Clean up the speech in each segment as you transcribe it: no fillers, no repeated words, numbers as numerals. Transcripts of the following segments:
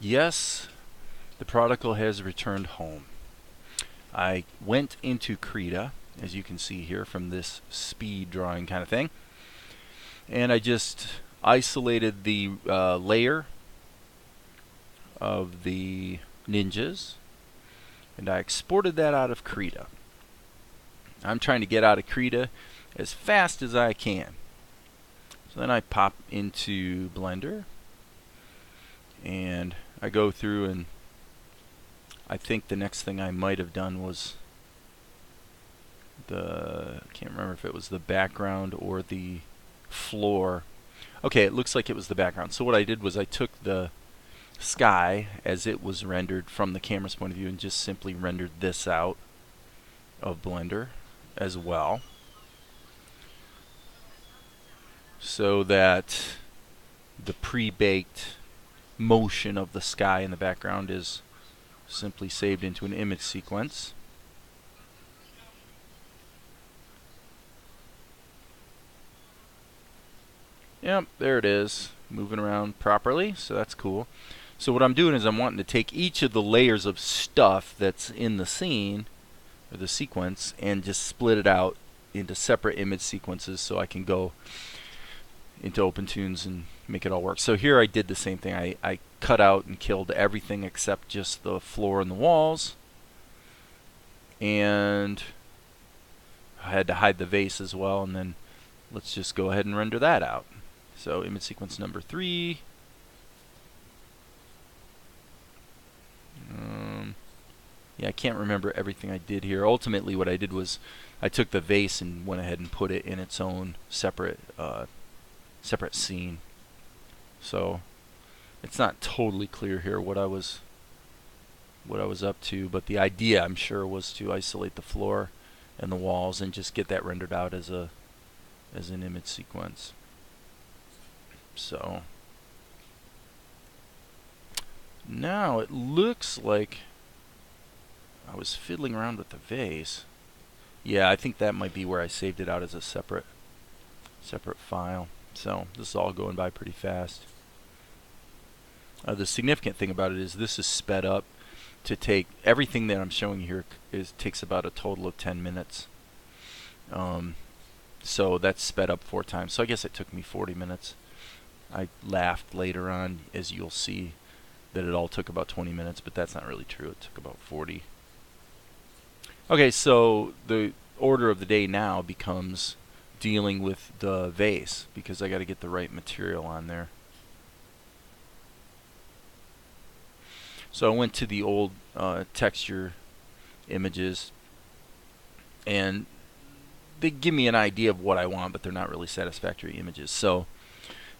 Yes, the prodigal has returned home. I went into Krita, as you can see here from this speed drawing kind of thing, and I just isolated the layer of the ninjas, and I exported that out of Krita. I'm trying to get out of Krita as fast as I can. So then I pop into Blender, and I go through, and I think the next thing I might have done was I can't remember if it was the background or the floor. Okay, it looks like it was the background. So what I did was I took the sky as it was rendered from the camera's point of view and just simply rendered this out of Blender as well, so that the pre-baked motion of the sky in the background is simply saved into an image sequence. Yep, there it is, moving around properly, so that's cool. So what I'm doing is I'm wanting to take each of the layers of stuff that's in the scene, or the sequence, and just split it out into separate image sequences so I can go into OPENTOONZ and make it all work. So here I did the same thing. I cut out and killed everything except just the floor and the walls, and I had to hide the vase as well, and then let's just go ahead and render that out. So image sequence number 3. Yeah, I can't remember everything I did here. Ultimately, what I did was I took the vase and went ahead and put it in its own separate scene. So it's not totally clear here what I was up to, but the idea, I'm sure, was to isolate the floor and the walls and just get that rendered out as an image sequence. So now it looks like I was fiddling around with the vase. Yeah, I think that might be where I saved it out as a separate file. So this is all going by pretty fast. The significant thing about it is this is sped up to take everything that I'm showing you here takes about a total of 10 minutes. So that's sped up 4 times. So I guess it took me 40 minutes. I laughed later on, as you'll see, that it all took about 20 minutes, but that's not really true. It took about 40. Okay, so the order of the day now becomes dealing with the vase, because I got to get the right material on there. So I went to the old texture images, and they give me an idea of what I want, but they're not really satisfactory images. So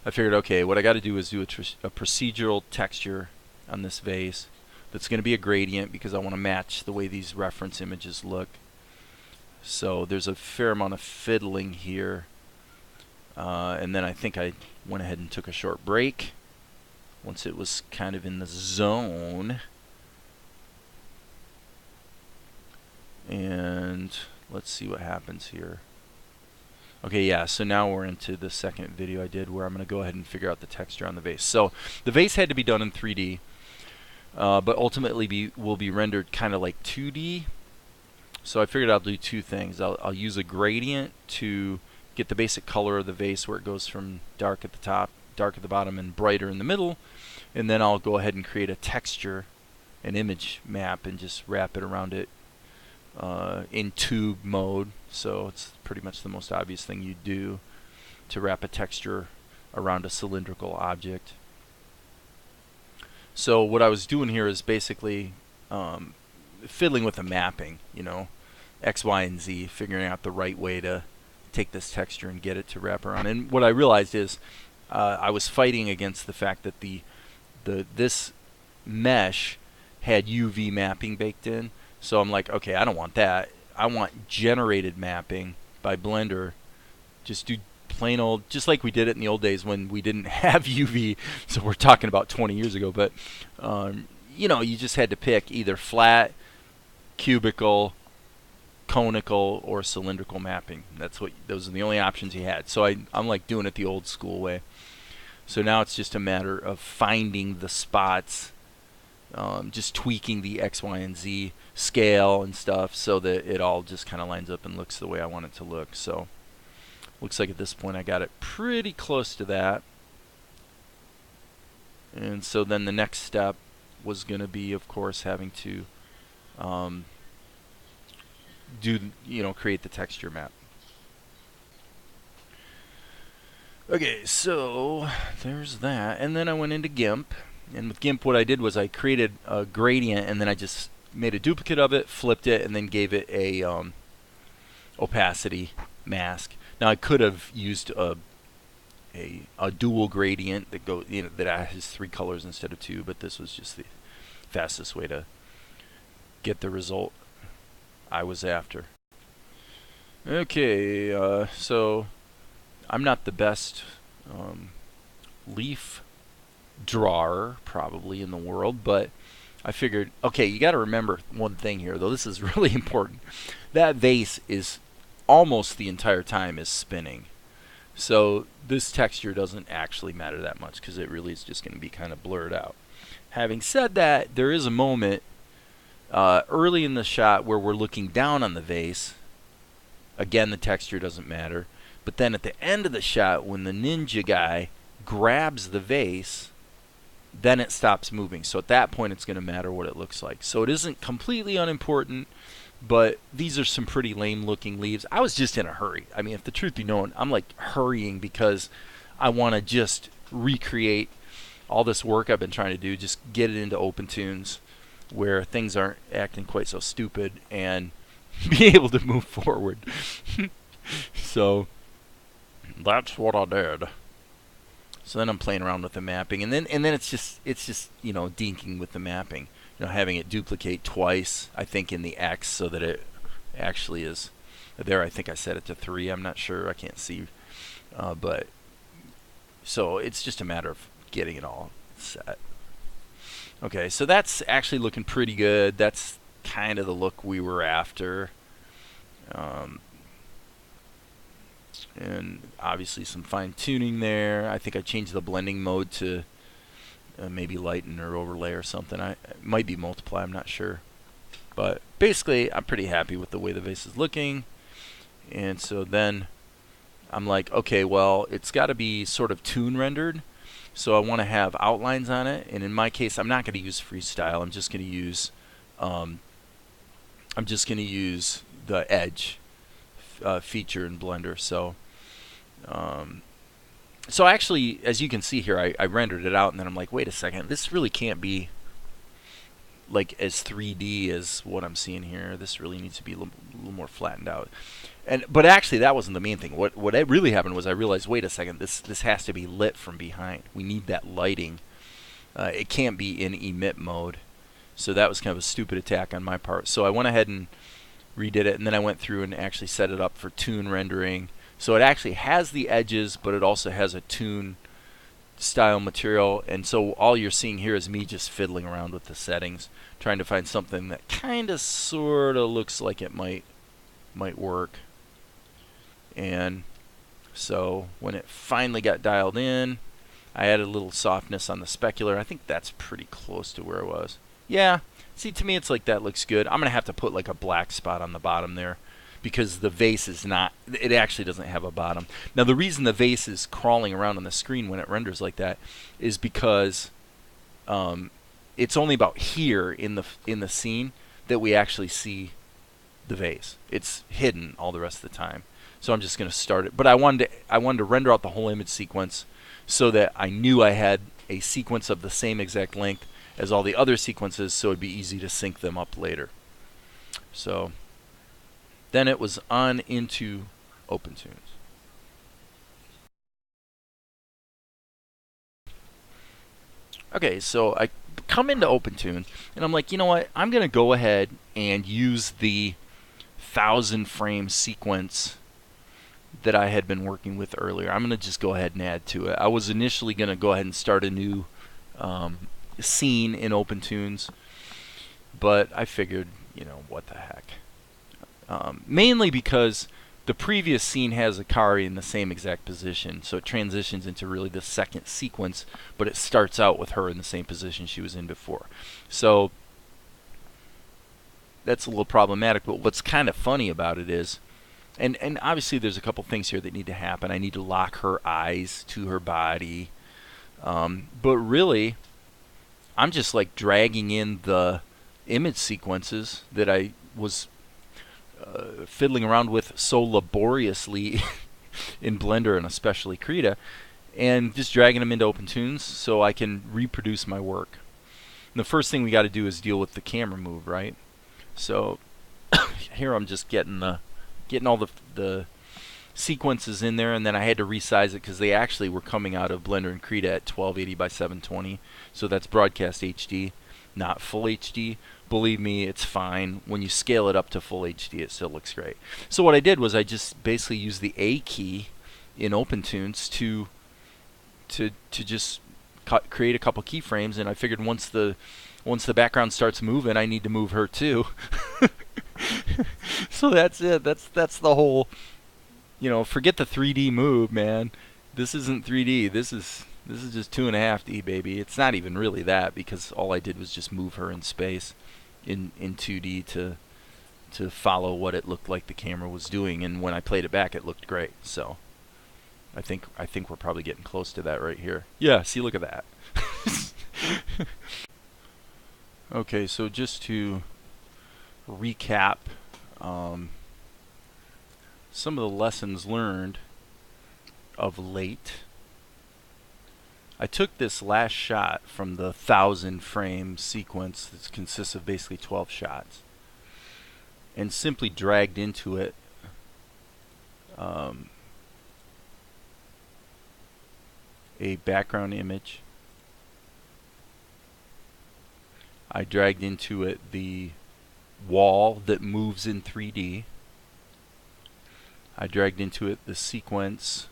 I figured, okay, what I got to do is do a procedural texture on this vase that's going to be a gradient, because I want to match the way these reference images look. So there's a fair amount of fiddling here, and then I think I went ahead and took a short break once it was kind of in the zone. And let's see what happens here. Okay, yeah, so now we're into the second video I did where I'm going to go ahead and figure out the texture on the vase. So the vase had to be done in 3D, but ultimately will be rendered kind of like 2D. So I figured I'll do 2 things. I'll use a gradient to get the basic color of the vase, where it goes from dark at the top, dark at the bottom, and brighter in the middle. And then I'll go ahead and create a texture, an image map, and just wrap it around it in tube mode. So it's pretty much the most obvious thing you do to wrap a texture around a cylindrical object. So what I was doing here is basically fiddling with the mapping, you know, X, Y, and Z, figuring out the right way to take this texture and get it to wrap around. And what I realized is I was fighting against the fact that this mesh had UV mapping baked in. So I'm like, okay, I don't want that. I want generated mapping by Blender. Just do plain old, just like we did it in the old days when we didn't have UV. So we're talking about 20 years ago. But you know, you just had to pick either flat, cubical, conical, or cylindrical mapping. Those are the only options you had. So I'm like doing it the old school way. So now it's just a matter of finding the spots just tweaking the X, Y, and Z scale and stuff so that it all just kind of lines up and looks the way I want it to look. So looks like at this point I got it pretty close to that. And so then the next step was going to be, of course, having to create the texture map. Okay, so there's that. And then I went into GIMP. And with GIMP, what I did was I created a gradient, and then I just made a duplicate of it, flipped it, and then gave it a opacity mask. Now I could have used a dual gradient that that has 3 colors instead of 2, but this was just the fastest way to get the result I was after. Okay, so I'm not the best leaf drawer probably in the world, but I figured, okay, you got to remember one thing here, though. This is really important. That vase is almost the entire time is spinning, so this texture doesn't actually matter that much because it really is just going to be kind of blurred out. Having said that, there is a moment early in the shot where we're looking down on the vase. Again, the texture doesn't matter, but then at the end of the shot, when the ninja guy grabs the vase, then it stops moving. So at that point, it's going to matter what it looks like. So it isn't completely unimportant, but these are some pretty lame looking leaves. I was just in a hurry. I mean, if the truth be known, I'm like hurrying because I want to just recreate all this work I've been trying to do, just get it into OPENTOONZ where things aren't acting quite so stupid and be able to move forward. So that's what I did. So then I'm playing around with the mapping, and then it's just dinking with the mapping, having it duplicate twice, I think, in the X, so that it actually is there. I think I set it to 3. I'm not sure. I can't see, but so it's just a matter of getting it all set. Okay, so that's actually looking pretty good. That's kind of the look we were after. And obviously some fine tuning there. I think I changed the blending mode to maybe lighten or overlay or something. It might be multiply, I'm not sure. But basically, I'm pretty happy with the way the vase is looking. And so then I'm like, okay, well, it's got to be sort of toon rendered. So I want to have outlines on it. And in my case, I'm not going to use freestyle. I'm just going to use the edge feature in Blender. So actually, as you can see here, I rendered it out, and then I'm like, wait a second, this really can't be like as 3D as what I'm seeing here. This really needs to be a little more flattened out. But actually, that wasn't the main thing. What really happened was I realized, wait a second, this has to be lit from behind. We need that lighting. It can't be in emit mode. So that was kind of a stupid attack on my part. So I went ahead and redid it, and then I went through and actually set it up for toon rendering. So it actually has the edges, but it also has a toon style material, and so all you're seeing here is me just fiddling around with the settings, trying to find something that kind of sort of looks like it might work. And so when it finally got dialed in, I added a little softness on the specular. I think that's pretty close to where it was. Yeah, see, to me it's like that looks good. I'm gonna have to put like a black spot on the bottom there, because the vase is not, it actually doesn't have a bottom. Now the reason the vase is crawling around on the screen when it renders like that is because it's only about here in the scene that we actually see the vase. It's hidden all the rest of the time. So I'm just going to start it. But I wanted to render out the whole image sequence so that I knew I had a sequence of the same exact length as all the other sequences, so it'd be easy to sync them up later. So then it was on into OPENTOONZ. Okay, so I come into OPENTOONZ and I'm like, you know what? I'm going to go ahead and use the 1,000 frame sequence that I had been working with earlier. I'm going to just go ahead and add to it. I was initially going to go ahead and start a new scene in OPENTOONZ, but I figured, you know, what the heck. Mainly because the previous scene has Akari in the same exact position, so it transitions into really the second sequence, but it starts out with her in the same position she was in before. So that's a little problematic, but what's kind of funny about it is, and obviously there's a couple things here that need to happen. I need to lock her eyes to her body, but really, I'm just like dragging in the image sequences that I was fiddling around with so laboriously in Blender and especially Krita, and just dragging them into OpenToonZ so I can reproduce my work. And the first thing we got to do is deal with the camera move, right? So here I'm just getting all the sequences in there, and then I had to resize it because they actually were coming out of Blender and Krita at 1280 by 720, so that's broadcast HD, not full HD. Believe me, it's fine. When you scale it up to full HD, it still looks great. So what I did was I just basically used the A key in OpenToonZ to just create a couple keyframes, and I figured once the background starts moving, I need to move her too. So that's it. That's the whole. Forget the 3D move, man. This isn't 3D. This is just 2.5D, baby. It's not even really that, because all I did was just move her in space in 2D to follow what it looked like the camera was doing, and when I played it back, it looked great. So I think we're probably getting close to that right here. Yeah, see, look at that. Okay, so just to recap some of the lessons learned of late. I took this last shot from the 1,000 frame sequence that consists of basically 12 shots and simply dragged into it a background image. I dragged into it the wall that moves in 3D. I dragged into it the sequence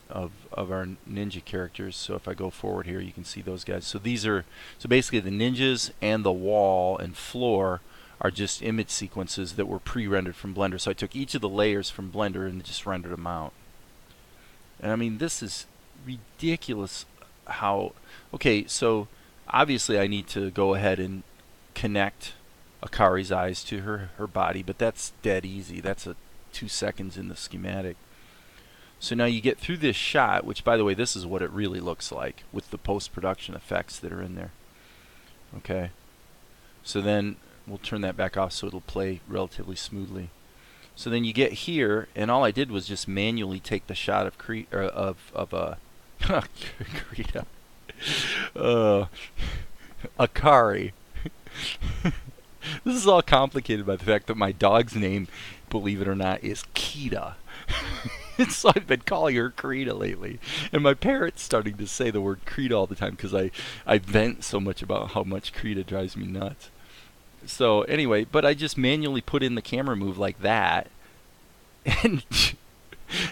of our ninja characters. So if I go forward here, you can see those guys. So basically the ninjas and the wall and floor are just image sequences that were pre-rendered from Blender. So I took each of the layers from Blender and just rendered them out. And I mean, this is ridiculous how... Okay, so obviously I need to go ahead and connect Akari's eyes to her body, but that's dead easy. That's 2 seconds in the schematic. So now you get through this shot, which, by the way, this is what it really looks like with the post-production effects that are in there. Okay, so then we'll turn that back off so it'll play relatively smoothly. So then you get here, and all I did was just manually take the shot of Krita, Akari. This is all complicated by the fact that my dog's name, believe it or not, is Krita. So I've been calling her Krita lately. And my parrot's starting to say the word Krita all the time because I vent so much about how much Krita drives me nuts. So anyway, but I just manually put in the camera move like that. And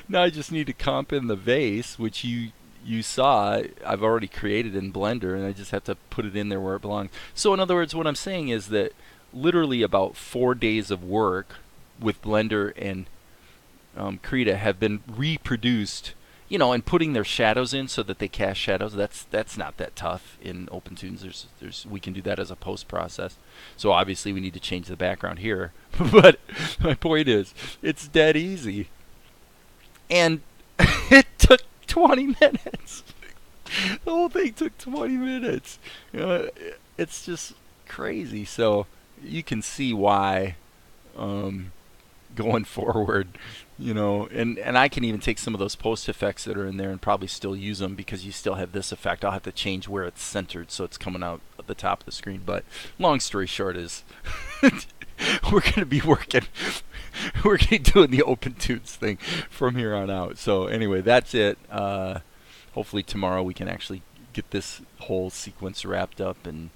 now I just need to comp in the vase, which you saw I've already created in Blender, and I just have to put it in there where it belongs. So in other words, what I'm saying is that literally about 4 days of work with Blender and Krita have been reproduced, and putting their shadows in so that they cast shadows. That's not that tough in OpenToonZ. We can do that as a post process. So obviously we need to change the background here, but my point is, it's dead easy, and it took 20 minutes. The whole thing took 20 minutes. It's just crazy. So you can see why going forward, and I can even take some of those post effects that are in there and probably still use them, because you still have this effect. I'll have to change where it's centered so it's coming out at the top of the screen. But long story short is we're going to be working, we're going to be doing the OpenToonZ thing from here on out. So anyway, that's it. Hopefully tomorrow we can actually get this whole sequence wrapped up and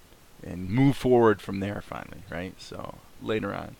move forward from there finally, right? So later on.